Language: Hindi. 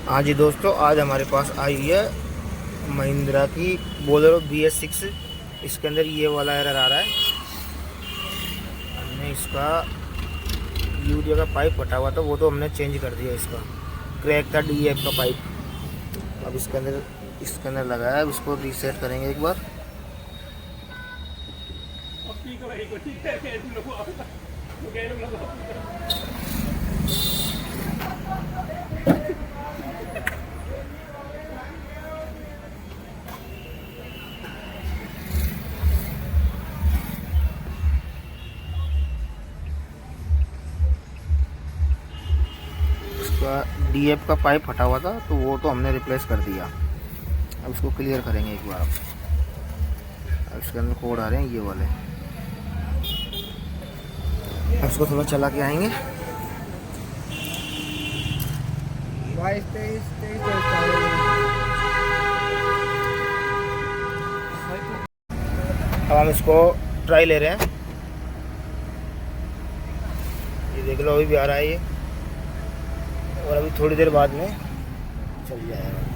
हाँ जी दोस्तों, आज हमारे पास आई है महिंद्रा की बोलेरो BS6। इसके अंदर ये वाला एरर आ रहा है। हमने इसका यूरिया का पाइप फटा हुआ था, वो तो हमने चेंज कर दिया। इसका क्रैक था DF का पाइप। अब इसके अंदर लगा है। अब इसको रीसेट करेंगे एक बार। इसका DF का पाइप फटा हुआ था, तो वो तो हमने रिप्लेस कर दिया। अब इसको क्लियर करेंगे एक बार। अब इसके अंदर कोड आ रहे हैं ये वाले। अब इसको थोड़ा चला के आएंगे। 22, 23, 23, अब हम इसको ट्राई ले रहे हैं। ये देख लो, अभी भी आ रहा है ये, और अभी थोड़ी देर बाद में चल जाएगा।